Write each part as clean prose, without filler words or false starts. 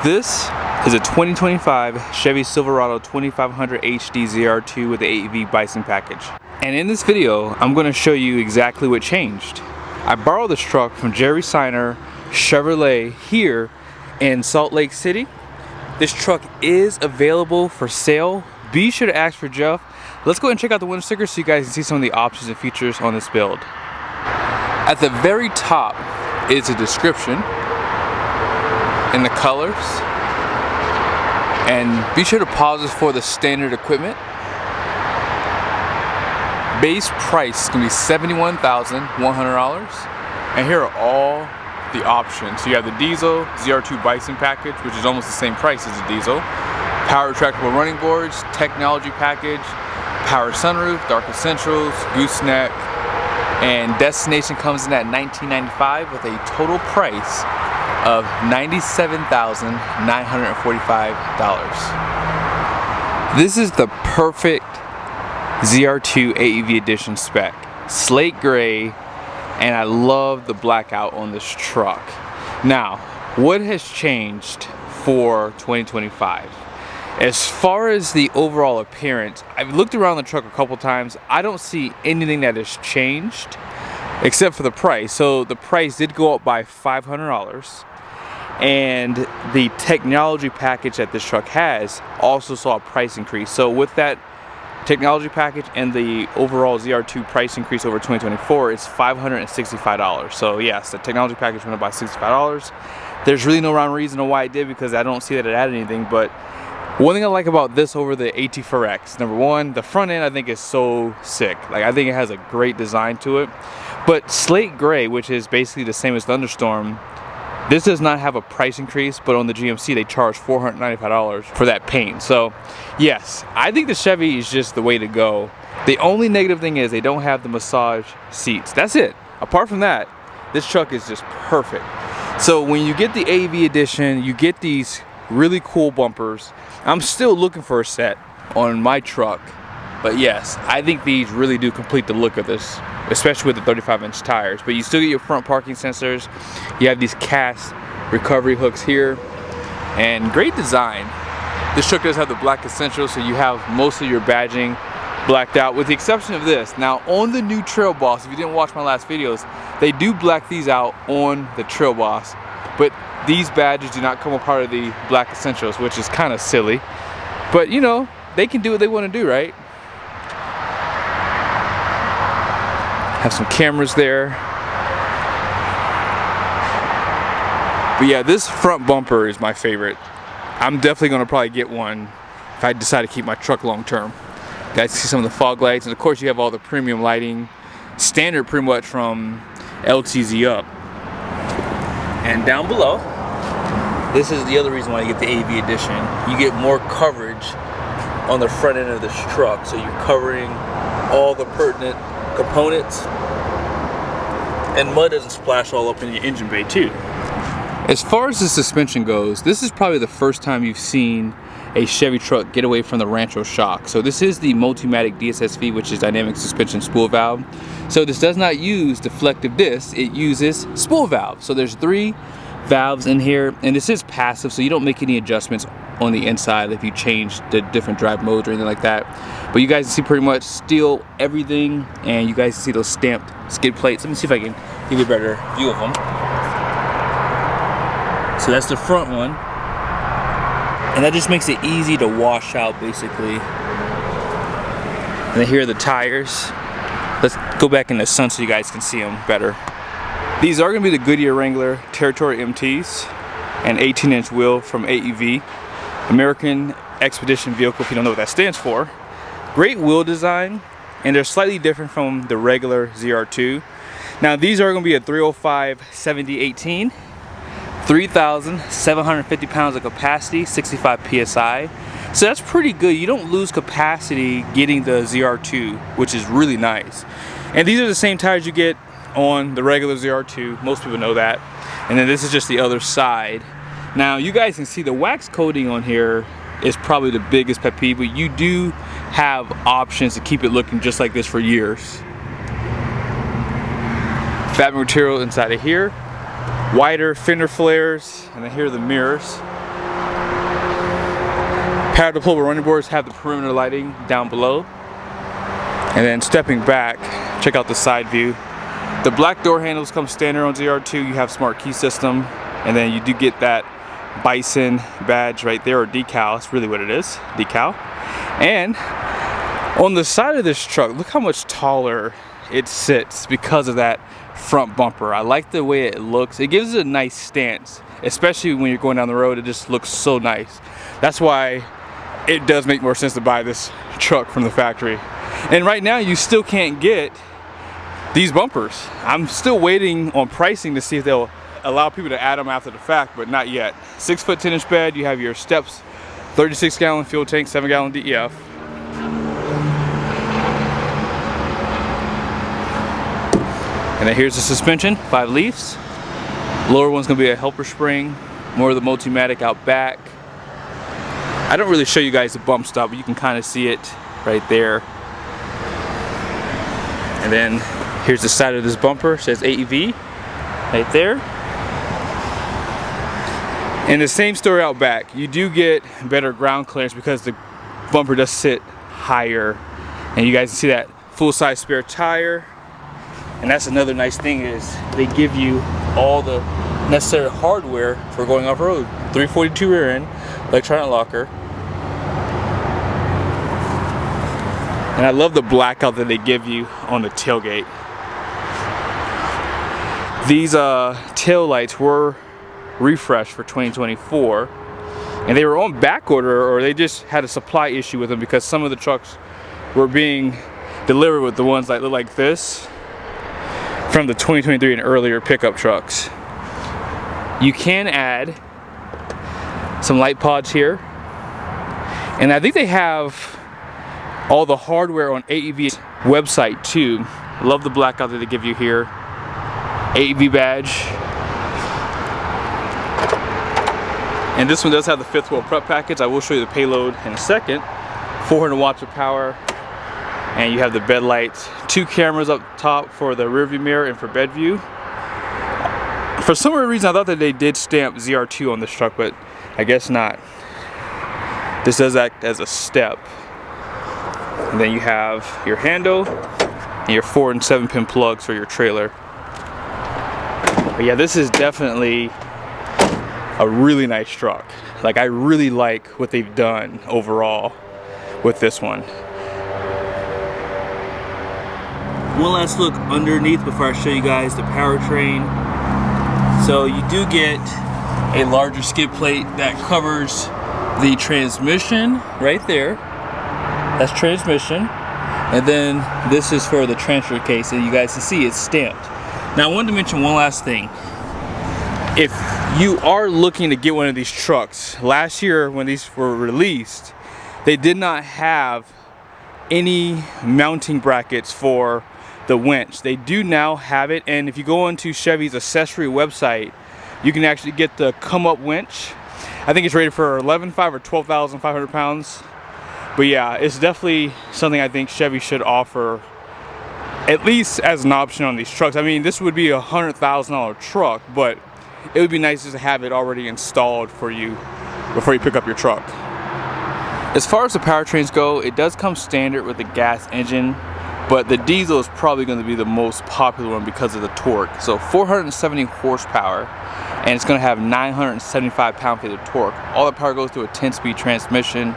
This is a 2025 Chevy Silverado 2500 HD ZR2 with the AEV Bison package. And in this video, I'm going to show you exactly what changed. I borrowed this truck from Seiner Chevrolet here in Salt Lake City. This truck is available for sale. Be sure to ask for Jeff. Let's go ahead and check out the window sticker so you guys can see some of the options and features on this build. At the very top is a description and the colors, and be sure to pause this for the standard equipment. Base price can be $71,100, and here are all the options. So you have the diesel ZR2 Bison package, which is almost the same price as the diesel, power retractable running boards, technology package, power sunroof, dark essentials, gooseneck, and destination comes in at $1995 with a total price of $97,945. This is the perfect ZR2 AEV edition spec. Slate gray, and I love the blackout on this truck. Now, what has changed for 2025? As far as the overall appearance, I've looked around the truck a couple times. I don't see anything that has changed except for the price. So the price did go up by $500, and the technology package that this truck has also saw a price increase. So with that technology package and the overall ZR2 price increase over 2024, it's $565. So yes, the technology package went up by $65. There's really no rhyme or reason why it did, because I don't see that it added anything. But one thing I like about this over the AT4X, number one, the front end I think is so sick. Like, I think it has a great design to it. But slate gray, which is basically the same as Thunderstorm, this does not have a price increase, but on the GMC they charge $495 for that paint. So yes, I think the Chevy is just the way to go. The only negative thing is they don't have the massage seats. That's it. Apart from that, this truck is just perfect. So when you get the AEV edition, you get these really cool bumpers. I'm still looking for a set on my truck, but yes, I think these really do complete the look of this, especially with the 35-inch tires. But you still get your front parking sensors. You have these cast recovery hooks here, and great design. This truck does have the black essentials, so you have most of your badging blacked out, with the exception of this. Now on the new Trail Boss, if you didn't watch my last videos, they do black these out on the Trail Boss, but these badges do not come a part of the black essentials, which is kind of silly. But you know, they can do what they want to do, right? Have some cameras there. But yeah, this front bumper is my favorite. I'm definitely going to probably get one if I decide to keep my truck long term. You guys see some of the fog lights, and of course you have all the premium lighting, standard pretty much from LTZ up. And down below, this is the other reason why you get the AEV edition. You get more coverage on the front end of this truck, so you're covering all the pertinent components, and mud doesn't splash all up in your engine bay too. As far as the suspension goes, this is probably the first time you've seen a Chevy truck get away from the Rancho shock. So this is the Multimatic DSSV, which is dynamic suspension spool valve. So this does not use deflective discs, it uses spool valve. So there's 3 valves in here, and this is passive, so you don't make any adjustments on the inside if you change the different drive modes or anything like that. But you guys see pretty much still everything, and you guys see those stamped skid plates. Let me see if I can give you a better view of them. So that's the front one, and that just makes it easy to wash out basically. And then here are the tires. Let's go back in the sun so you guys can see them better. These are going to be the Goodyear Wrangler Territory MTs, an 18-inch wheel from AEV, American Expedition Vehicle, if you don't know what that stands for. Great wheel design, and they're slightly different from the regular ZR2. Now these are going to be a 305 70/18, 3,750 pounds of capacity, 65 PSI. So that's pretty good. You don't lose capacity getting the ZR2, which is really nice. And these are the same tires you get on the regular ZR2. Most people know that. And then this is just the other side. Now you guys can see the wax coating on here is probably the biggest pet peeve, but you do have options to keep it looking just like this for years. Fabric material inside of here, wider fender flares, and then here are the mirrors. Power deployable running boards have the perimeter lighting down below. And then stepping back, check out the side view. The black door handles come standard on ZR2. You have smart key system, and then you do get that Bison badge right there, or decal. It's really what it is, decal. And on the side of this truck, look how much taller it sits because of that front bumper. I like the way it looks. It gives it a nice stance, especially when you're going down the road. It just looks so nice. That's why it does make more sense to buy this truck from the factory. And right now you still can't get these bumpers. I'm still waiting on pricing to see if they'll allow people to add them after the fact, but not yet. 6-foot 10-inch bed, you have your steps, 36-gallon fuel tank, 7-gallon DEF. And then here's the suspension, 5 leaves. Lower one's gonna be a helper spring, more of the Multimatic out back. I don't really show you guys the bump stop, but you can kind of see it right there. And then here's the side of this bumper, it says AEV right there. And the same story out back. You do get better ground clearance because the bumper does sit higher. And you guys can see that full-size spare tire. And that's another nice thing, is they give you all the necessary hardware for going off-road. 342 rear end, electronic locker. And I love the blackout that they give you on the tailgate. These tail lights were refreshed for 2024, and they were on back order, or they just had a supply issue with them because some of the trucks were being delivered with the ones that look like this from the 2023 and earlier pickup trucks. You can add some light pods here, and I think they have all the hardware on AEV's website too. Love the blackout that they give you here. AEV badge. And this one does have the 5th wheel prep package. I will show you the payload in a second. 400 watts of power. And you have the bed lights. 2 cameras up top for the rear view mirror and for bed view. For some reason I thought that they did stamp ZR2 on this truck, but I guess not. This does act as a step. And then you have your handle and your 4 and 7 pin plugs for your trailer. But yeah, this is definitely a really nice truck. Like, I really like what they've done overall with this one. One last look underneath before I show you guys the powertrain. So you do get a larger skid plate that covers the transmission right there. That's transmission. And then this is for the transfer case, and you guys can see it's stamped. Now I wanted to mention one last thing. If you are looking to get one of these trucks, last year when these were released, they did not have any mounting brackets for the winch. They do now have it, and if you go onto Chevy's accessory website, you can actually get the come up winch. I think it's rated for 11,500 or 12,500 pounds. But yeah, it's definitely something I think Chevy should offer, at least as an option on these trucks. I mean, this would be a $100,000 truck, but it would be nice just to have it already installed for you before you pick up your truck. As far as the powertrains go, it does come standard with the gas engine, but the diesel is probably going to be the most popular one because of the torque. So 470 horsepower, and it's going to have 975 pound-feet of torque. All the power goes through a 10-speed transmission.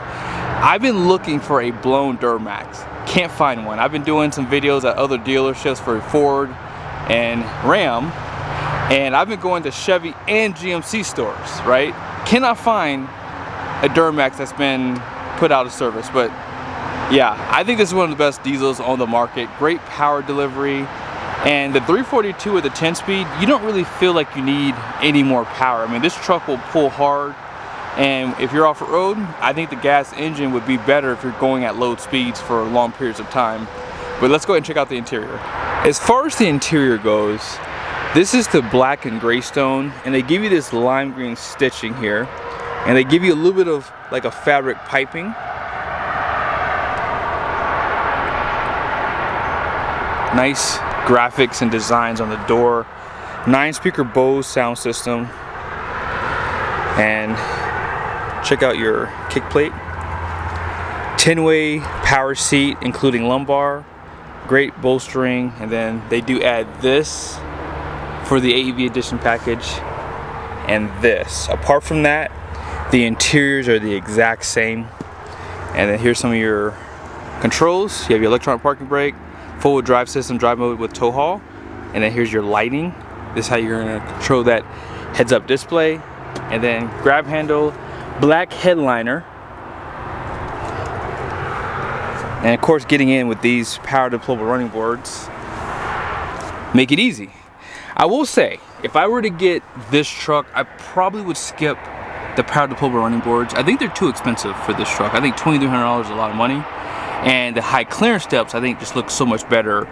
I've been looking for a blown Duramax. Can't find one. I've been doing some videos at other dealerships for Ford and Ram, and I've been going to Chevy and GMC stores, right? Cannot find a Duramax that's been put out of service, but yeah, I think this is one of the best diesels on the market. Great power delivery, and the 342 with the 10-speed, you don't really feel like you need any more power. I mean, this truck will pull hard, and if you're off-road, I think the gas engine would be better if you're going at low speeds for long periods of time. But let's go ahead and check out the interior. As far as the interior goes, this is the black and gray stone, and they give you this lime green stitching here, and they give you a little bit of like a fabric piping. Nice graphics and designs on the door. 9-speaker Bose sound system. And check out your kick plate. 10-way power seat, including lumbar, great bolstering, and then they do add this for the AEV edition package, and this. Apart from that, the interiors are the exact same. And then here's some of your controls. You have your electronic parking brake, four-wheel drive system, drive mode with tow haul, and then here's your lighting. This is how you're gonna control that heads-up display, and then grab handle, black headliner. And of course, getting in with these power deployable running boards make it easy. I will say, if I were to get this truck, I probably would skip the power deployable running boards. I think they're too expensive for this truck. I think $2,300 is a lot of money. And the high clearance steps, I think, just look so much better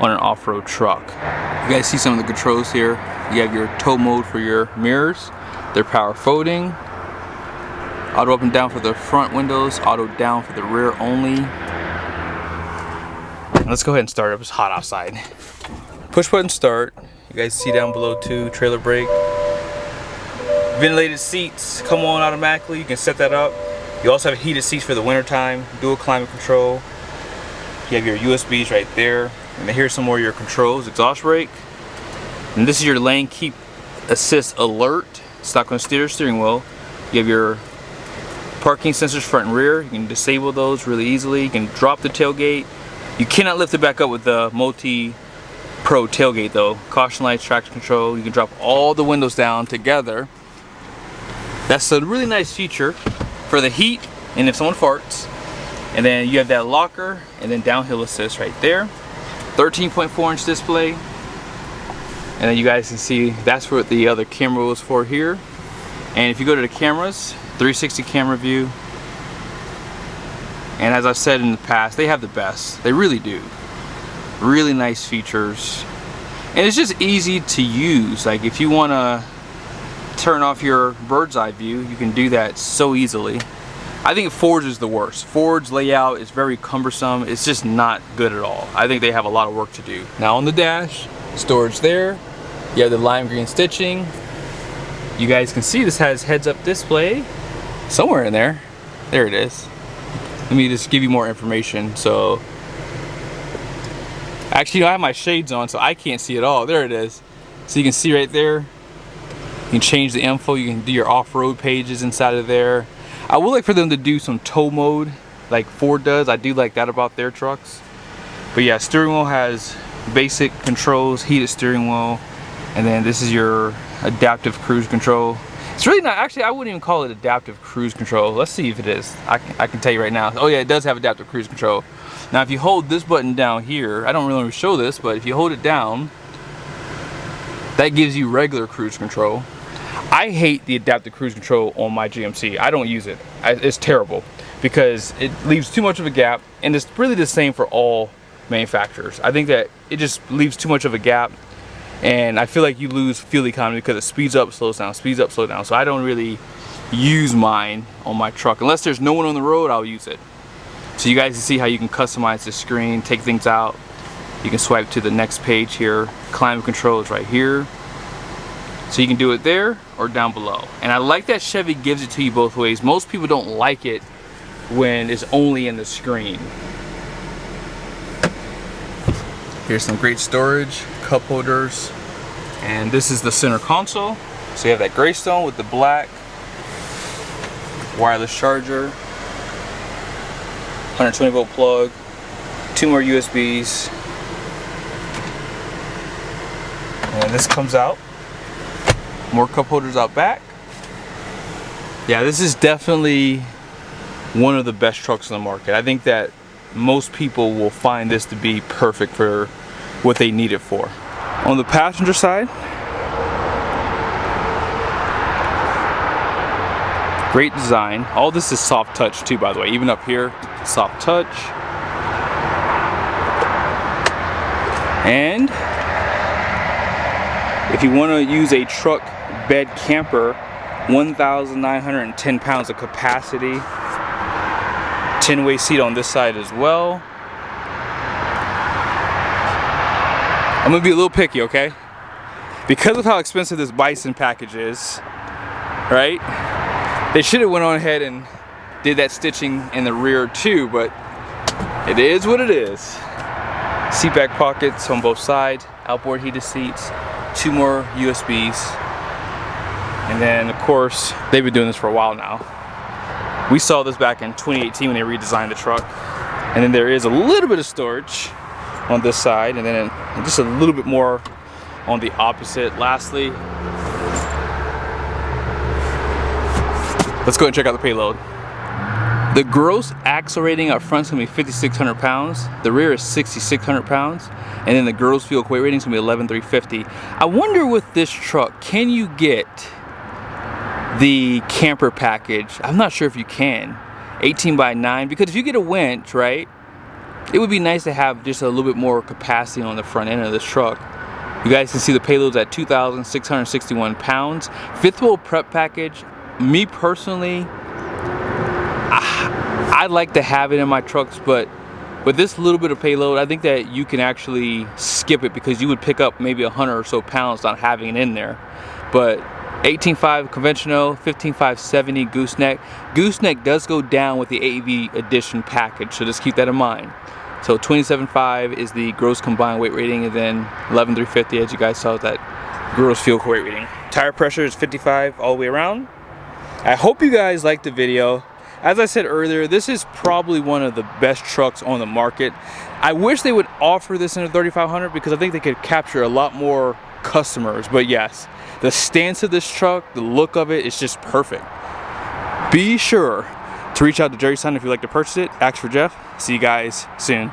on an off-road truck. You guys see some of the controls here. You have your tow mode for your mirrors. They're power folding. Auto up and down for the front windows. Auto down for the rear only. Let's go ahead and start up. It's hot outside. Push button start. You guys see down below too, trailer brake. Ventilated seats come on automatically. You can set that up. You also have heated seats for the winter time. Dual climate control. You have your USBs right there. And then here's some more of your controls. Exhaust brake. And this is your lane keep assist alert. It's not going to steer the steering wheel. You have your parking sensors front and rear. You can disable those really easily. You can drop the tailgate. You cannot lift it back up with the multi-pro tailgate though. Caution lights, traction control. You can drop all the windows down together. That's a really nice feature for the heat and if someone farts. And then you have that locker and then downhill assist right there. 13.4-inch display. And then you guys can see that's what the other camera was for here. And if you go to the cameras, 360 camera view. And as I've said in the past, they have the best. They really do. Really nice features. And it's just easy to use. Like if you want to turn off your bird's eye view, you can do that so easily. I think Ford's is the worst. Ford's layout is very cumbersome. It's just not good at all. I think they have a lot of work to do. Now on the dash, storage there. You have the lime green stitching. You guys can see this has heads-up display somewhere in there. There it is. Let me just give you more information. So, actually, you know, I have my shades on, so I can't see it all. There it is. So you can see right there. You can change the info. You can do your off-road pages inside of there. I would like for them to do some tow mode, like Ford does. I do like that about their trucks. But yeah, steering wheel has basic controls, heated steering wheel, and then this is your adaptive cruise control. It's really not, actually I wouldn't even call it adaptive cruise control. Let's see if it is. I can tell you right now. Oh yeah, it does have adaptive cruise control. Now if you hold this button down here, I don't really show this, but if you hold it down, that gives you regular cruise control. I hate the adaptive cruise control on my GMC. I don't use it. It's terrible because it leaves too much of a gap, and it's really the same for all manufacturers. I think that it just leaves too much of a gap, and I feel like you lose fuel economy because it speeds up, slows down, speeds up, slows down. So I don't really use mine on my truck. Unless there's no one on the road, I'll use it. So you guys can see how you can customize the screen, take things out. You can swipe to the next page here. Climate control is right here. So you can do it there or down below. And I like that Chevy gives it to you both ways. Most people don't like it when it's only in the screen. Here's some great storage, cup holders. And this is the center console. So you have that gray stone with the black wireless charger, 120 volt plug, 2 more USBs. And this comes out. More cup holders out back. Yeah, this is definitely one of the best trucks on the market. I think that most people will find this to be perfect for what they need it for. On the passenger side, great design. All this is soft touch too, by the way. Even up here, soft touch. And if you want to use a truck bed camper, 1,910 pounds of capacity. 10-way seat on this side as well. I'm gonna be a little picky, okay? Because of how expensive this Bison package is, right? They should have went on ahead and did that stitching in the rear too, but it is what it is. Seat back pockets on both sides, outboard heated seats, 2 more USBs, and then of course they've been doing this for a while now. We saw this back in 2018 when they redesigned the truck, and then there is a little bit of storage on this side, and then just a little bit more on the opposite. Lastly, let's go and check out the payload. The gross axle rating up front is going to be 5,600 pounds. The rear is 6,600 pounds. And then the gross fuel weight rating is going to be 11,350. I wonder with this truck, can you get the camper package? I'm not sure if you can. 18x9, because if you get a winch, right, it would be nice to have just a little bit more capacity on the front end of this truck. You guys can see the payload's at 2,661 pounds. Fifth wheel prep package, me personally, I'd like to have it in my trucks, but with this little bit of payload, I think that you can actually skip it, because you would pick up maybe 100 or so pounds not having it in there. But 18.5 conventional, 15.570 gooseneck. Gooseneck does go down with the AEV edition package, so just keep that in mind. So 27.5 is the gross combined weight rating, and then 11,350, as you guys saw, that gross fuel weight rating. Tire pressure is 55 all the way around. I hope you guys liked the video. As I said earlier, this is probably one of the best trucks on the market. I wish they would offer this in a 3500, because I think they could capture a lot more customers. But yes, the stance of this truck, the look of it, is just perfect. Be sure to reach out to Jerry Seiner if you'd like to purchase it. Ask for Jeff. See you guys soon.